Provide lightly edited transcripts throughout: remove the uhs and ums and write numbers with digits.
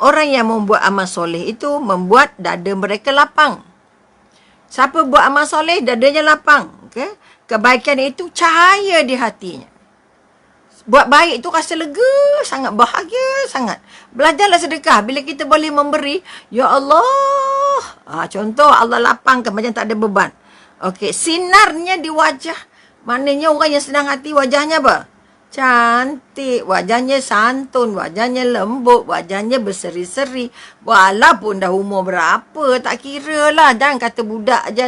orang yang membuat amal soleh itu membuat dada mereka lapang. Siapa buat amal soleh, dadanya lapang. Okay? Kebaikan itu cahaya di hatinya. Buat baik itu rasa lega sangat, bahagia sangat. Belajarlah sedekah. Bila kita boleh memberi, ya Allah. Contoh, Allah lapangkan macam tak ada beban. Okey, sinarnya di wajah. Maknanya orang yang senang hati wajahnya apa? Cantik, wajahnya santun, wajahnya lembut, wajahnya berseri-seri. Walaupun dah umur berapa, tak kira lah. Jangan kata budak je,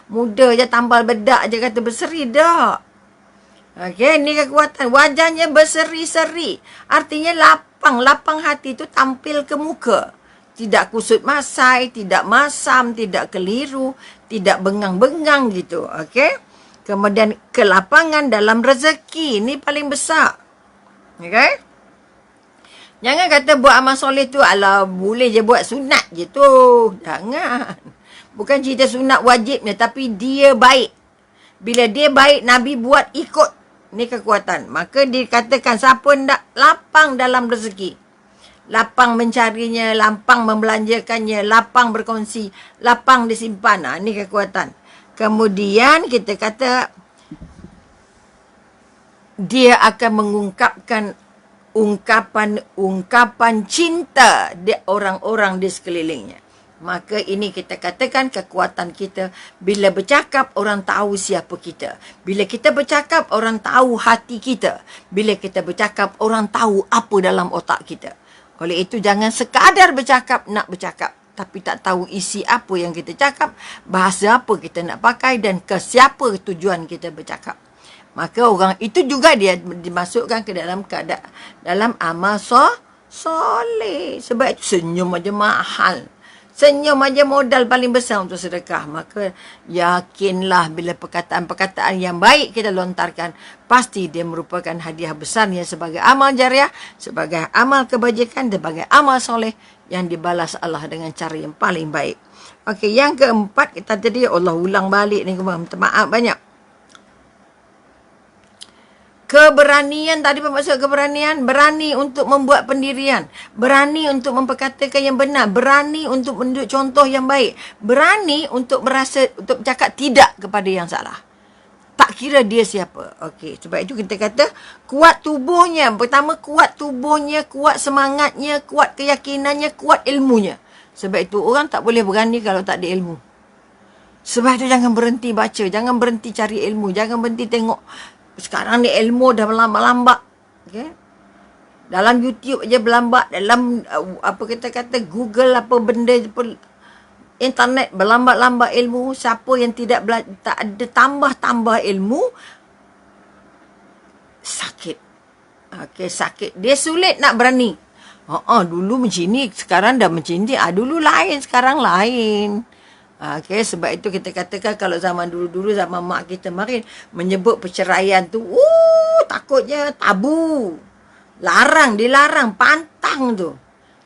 muda je, tambal bedak je kata berseri. Dah. Okey, ni kekuatan. Wajahnya berseri-seri. Artinya lapang hati tu tampil ke muka. Tidak kusut masai, tidak masam, tidak keliru, tidak bengang-bengang gitu. Okey. Kemudian kelapangan dalam rezeki. Ini paling besar. Okay? Jangan kata buat amal soleh tu, alah boleh je buat sunat je tu. Jangan. Bukan cerita sunat wajibnya, tapi dia baik. Bila dia baik, Nabi buat ikut. Ni kekuatan. Maka dikatakan siapa nak lapang dalam rezeki. Lapang mencarinya, lapang membelanjakannya, lapang berkongsi, lapang disimpan. Ni kekuatan. Kemudian kita kata dia akan mengungkapkan ungkapan cinta di orang-orang di sekelilingnya. Maka ini kita katakan kekuatan kita. Bila bercakap, orang tahu siapa kita. Bila kita bercakap, orang tahu hati kita. Bila kita bercakap, orang tahu apa dalam otak kita. Oleh itu, jangan sekadar bercakap, nak bercakap. Tapi tak tahu isi apa yang kita cakap, bahasa apa kita nak pakai dan ke siapa tujuan kita bercakap. Maka orang itu juga dia dimasukkan ke dalam dalam amal soleh. Sebab itu senyum aja mahal. Senyum aja modal paling besar untuk sedekah. Maka yakinlah bila perkataan-perkataan yang baik kita lontarkan, pasti dia merupakan hadiah besarnya sebagai amal jariah, sebagai amal kebajikan, sebagai amal soleh yang dibalas Allah dengan cara yang paling baik. Okey, yang keempat kita tadi, Allah ulang balik ni, minta maaf banyak. Keberanian, tadi bermaksud keberanian, berani untuk membuat pendirian, berani untuk memperkatakan yang benar, berani untuk menunjuk contoh yang baik, berani untuk merasa, untuk bercakap tidak kepada yang salah. Tak kira dia siapa. Okey, sebab itu kita kata kuat tubuhnya. Pertama, kuat tubuhnya, kuat semangatnya, kuat keyakinannya, kuat ilmunya. Sebab itu orang tak boleh berani kalau tak ada ilmu. Sebab itu jangan berhenti baca, jangan berhenti cari ilmu, jangan berhenti tengok. Sekarang ni ilmu dah berlambak-lambak. Okay? Dalam YouTube aja berlambak, dalam apa kita kata Google apa benda internet berlambak-lambak ilmu. Siapa yang tak ada tambah-tambah ilmu, sakit. Okey, sakit. Dia sulit nak berani. Dulu macam ni, sekarang dah macam ni. Dulu lain, sekarang lain. Okey, sebab itu kita katakan kalau zaman dulu-dulu, zaman mak kita makin menyebut perceraian tu, takutnya tabu. Larang, dilarang, pantang tu.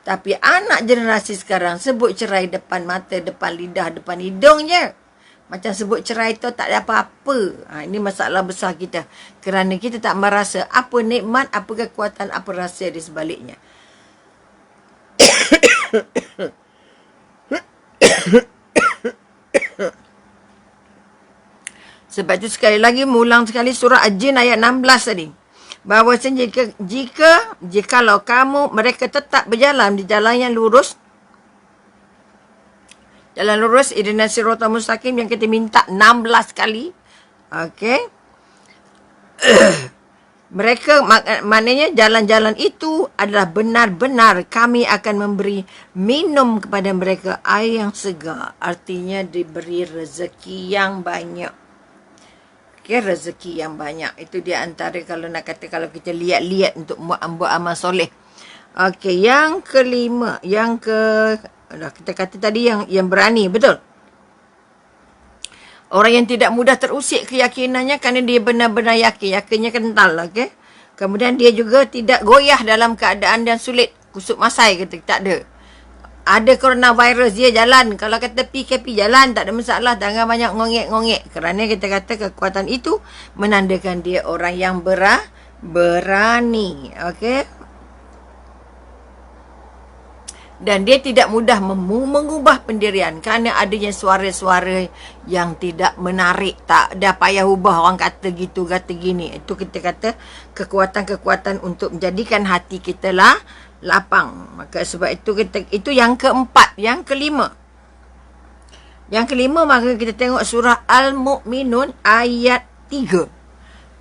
Tapi anak generasi sekarang sebut cerai depan mata, depan lidah, depan hidung je. Macam sebut cerai tu tak ada apa-apa. Ini masalah besar kita. Kerana kita tak merasa apa nikmat, apa kekuatan, apa rahsia di sebaliknya. Sebab itu sekali lagi, mengulang sekali surah Al-Jin ayat 16 tadi. Bahawasanya jikalau kamu, mereka tetap berjalan di jalan yang lurus, jalan lurus, ihdinas siratal mustaqim yang kita minta 16 kali. Okey. Mereka, maknanya jalan-jalan itu adalah benar-benar kami akan memberi minum kepada mereka air yang segar. Artinya diberi rezeki yang banyak. Okay, rezeki yang banyak. Itu di antara kalau nak kata, kalau kita lihat-lihat untuk buat amal soleh. Okey, yang kelima, kita kata tadi yang berani, betul. Orang yang tidak mudah terusik keyakinannya kerana dia benar-benar yakin. Yakinnya kental, okey. Kemudian dia juga tidak goyah dalam keadaan yang sulit. Kusut masai kata, tak ada. Ada coronavirus, dia jalan. Kalau kata PKP, jalan, tak ada masalah. Jangan banyak ngongek-ngongek. Kerana kita kata kekuatan itu menandakan dia orang yang berani. Okey. Dan dia tidak mudah mengubah pendirian kerana adanya suara-suara yang tidak menarik. Tak dah payah ubah, orang kata gitu, kata gini. Itu kita kata kekuatan-kekuatan untuk menjadikan hati kita lah lapang. Maka sebab itu yang keempat. Yang kelima, maka kita tengok surah Al-Mu'minun ayat 3.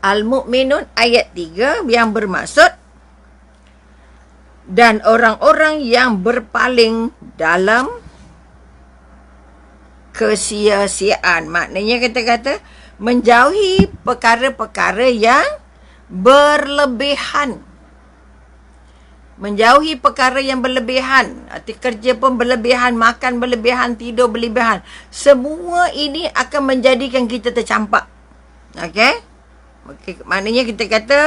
Al-Mu'minun ayat 3 yang bermaksud, dan orang-orang yang berpaling dalam kesia-siaan. Maknanya kita kata menjauhi perkara-perkara yang berlebihan. Menjauhi perkara yang berlebihan. Arti kerja pun berlebihan, makan berlebihan, tidur berlebihan. Semua ini akan menjadikan kita tercampak. Okey? Maknanya kita kata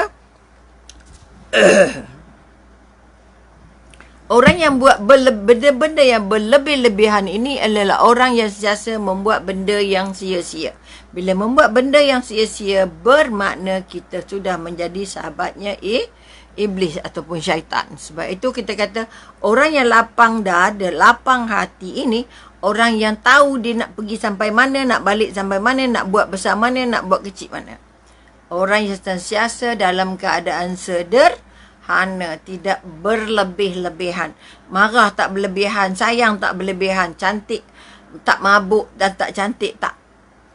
orang yang buat benda-benda yang berlebih-lebihan ini adalah orang yang sentiasa membuat benda yang sia-sia. Bila membuat benda yang sia-sia, bermakna kita sudah menjadi sahabatnya iblis ataupun syaitan. Sebab itu kita kata orang yang lapang dada, lapang hati ini, orang yang tahu dia nak pergi sampai mana, nak balik sampai mana, nak buat besar mana, nak buat kecil mana. Orang yang sentiasa dalam keadaan sederhana, tidak berlebih-lebihan. Marah tak berlebihan, sayang tak berlebihan, cantik tak mabuk dan tak cantik tak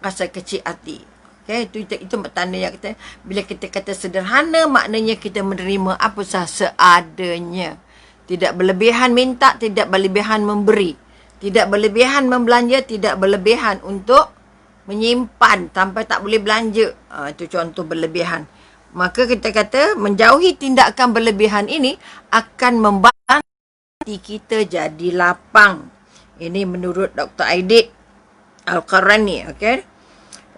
rasa kecil hati. Okay, itu tanda yang kita, bila kita kata sederhana, maknanya kita menerima apa sahaja seadanya. Tidak berlebihan minta, tidak berlebihan memberi. Tidak berlebihan membelanja, tidak berlebihan untuk menyimpan sampai tak boleh belanja. Itu contoh berlebihan. Maka kita kata menjauhi tindakan berlebihan ini akan membantu kita jadi lapang. Ini menurut Dr. Aidit Al-Qarani. Okay?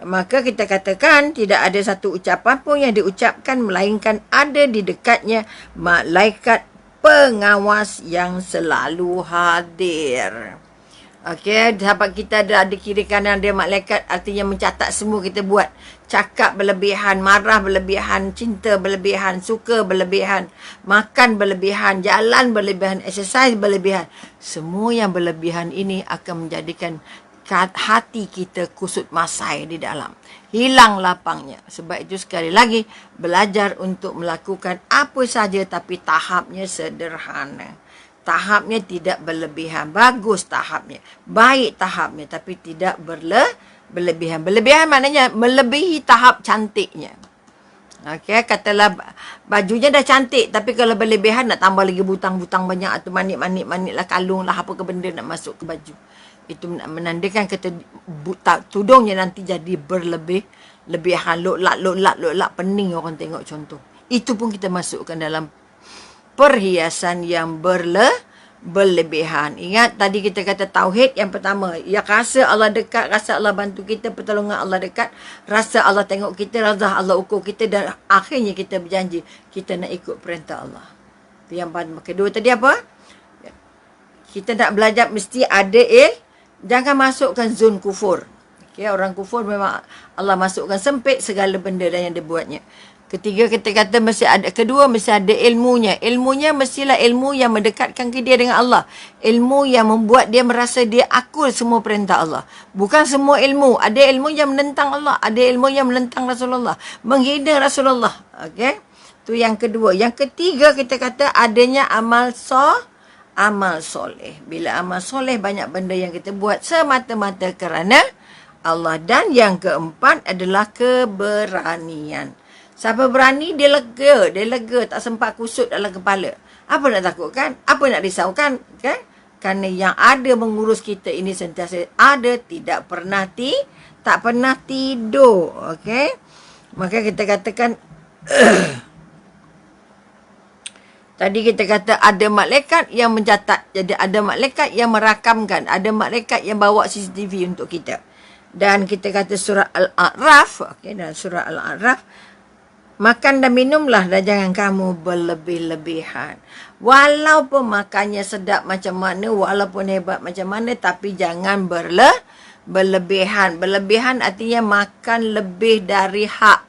Maka kita katakan tidak ada satu ucapan pun yang diucapkan melainkan ada di dekatnya malaikat pengawas yang selalu hadir. Okey, sahabat kita ada kiri kanan dia malaikat, artinya mencatat semua kita buat. Cakap berlebihan, marah berlebihan, cinta berlebihan, suka berlebihan, makan berlebihan, jalan berlebihan, exercise berlebihan. Semua yang berlebihan ini akan menjadikan hati kita kusut masai di dalam. Hilang lapangnya. Sebab itu sekali lagi, belajar untuk melakukan apa saja tapi tahapnya sederhana. Tahapnya tidak berlebihan. Bagus tahapnya. Baik tahapnya. Tapi tidak berlebihan. Berlebihan maknanya melebihi tahap cantiknya. Okey, katalah bajunya dah cantik. Tapi kalau berlebihan nak tambah lagi butang-butang banyak. Atau manik-manik lah, kalung lah, apa ke benda nak masuk ke baju. Itu menandakan kata tudungnya nanti jadi berlebihan. Lok-lak, pening orang tengok contoh. Itu pun kita masukkan dalam perhiasan yang berlebihan. Ingat tadi kita kata tauhid yang pertama. Ya, rasa Allah dekat, rasa Allah bantu kita, pertolongan Allah dekat, rasa Allah tengok kita, rasa Allah ukur kita, dan akhirnya kita berjanji kita nak ikut perintah Allah. Itu yang kedua tadi apa? Kita nak belajar mesti ada jangan masukkan zon kufur. Okay, orang kufur memang Allah masukkan sempit segala benda dan yang dia buatnya. Ketiga, kita kata mesti ada. Kedua, mesti ada ilmunya. Ilmunya mestilah ilmu yang mendekatkan ke dia dengan Allah. Ilmu yang membuat dia merasa dia akul semua perintah Allah. Bukan semua ilmu. Ada ilmu yang menentang Allah. Ada ilmu yang menentang Rasulullah. Menghina Rasulullah. Okey. Itu yang kedua. Yang ketiga, kita kata adanya amal soleh. Bila amal soleh, banyak benda yang kita buat semata-mata kerana Allah. Dan yang keempat adalah keberanian. Siapa berani, dia lega, tak sempat kusut dalam kepala. Apa nak takutkan? Apa nak risaukan? Kan? Kerana yang ada mengurus kita ini sentiasa ada, tak pernah tidur. Okey? Maka kita katakan tadi kita kata ada malaikat yang mencatat. Jadi ada malaikat yang merakamkan. Ada malaikat yang bawa CCTV untuk kita. Dan kita kata surah Al-A'raf. Okey, dalam surah Al-A'raf. Makan dan minumlah dan jangan kamu berlebih-lebihan. Walaupun makannya sedap macam mana, walaupun hebat macam mana, tapi jangan berlebihan. Berlebihan artinya makan lebih dari hak.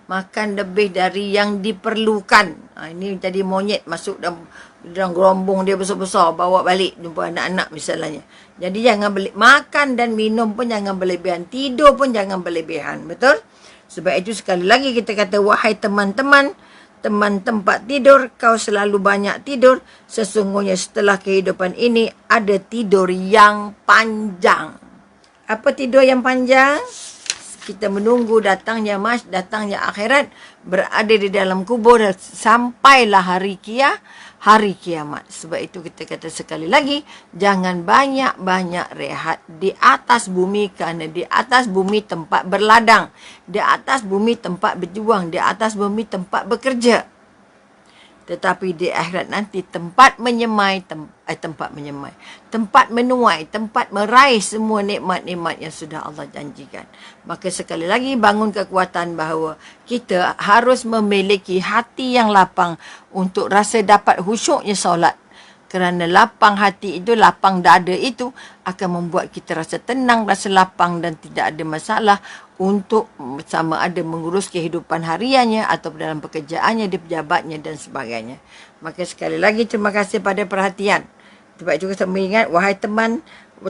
Makan lebih dari yang diperlukan. Ini tadi monyet masuk dalam gerombong dia besar-besar, bawa balik jumpa anak-anak misalnya. Jadi jangan makan dan minum pun jangan berlebihan. Tidur pun jangan berlebihan. Betul? Sebab itu sekali lagi kita kata, wahai teman-teman, teman tempat tidur, kau selalu banyak tidur. Sesungguhnya setelah kehidupan ini ada tidur yang panjang. Apa tidur yang panjang? Kita menunggu datangnya datangnya akhirat, berada di dalam kubur sampailah hari kiamat. Sebab itu kita kata sekali lagi, jangan banyak-banyak rehat di atas bumi, kerana di atas bumi tempat berladang, di atas bumi tempat berjuang, di atas bumi tempat bekerja. Tetapi di akhirat nanti tempat menyemai, tempat menuai, tempat meraih semua nikmat-nikmat yang sudah Allah janjikan. Maka sekali lagi bangun kekuatan bahawa kita harus memiliki hati yang lapang untuk rasa dapat khusyuknya solat. Kerana lapang hati itu, lapang dada itu akan membuat kita rasa tenang, rasa lapang dan tidak ada masalah untuk sama ada mengurus kehidupan hariannya atau dalam pekerjaannya, di pejabatnya dan sebagainya. Maka sekali lagi terima kasih pada perhatian. Sebab itu kita mengingat, wahai teman,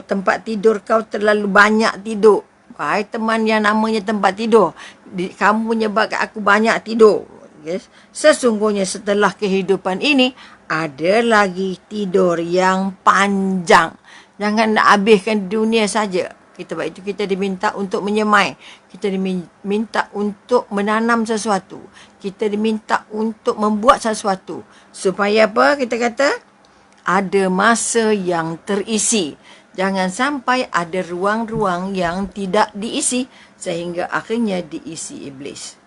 tempat tidur kau terlalu banyak tidur. Wahai teman yang namanya tempat tidur, kamu menyebabkan aku banyak tidur. Yes. Sesungguhnya setelah kehidupan ini ada lagi tidur yang panjang. Jangan nak habiskan dunia saja. Sebab itu kita diminta untuk menyemai. Kita diminta untuk menanam sesuatu. Kita diminta untuk membuat sesuatu. Supaya apa? Kita kata ada masa yang terisi. Jangan sampai ada ruang-ruang yang tidak diisi sehingga akhirnya diisi iblis.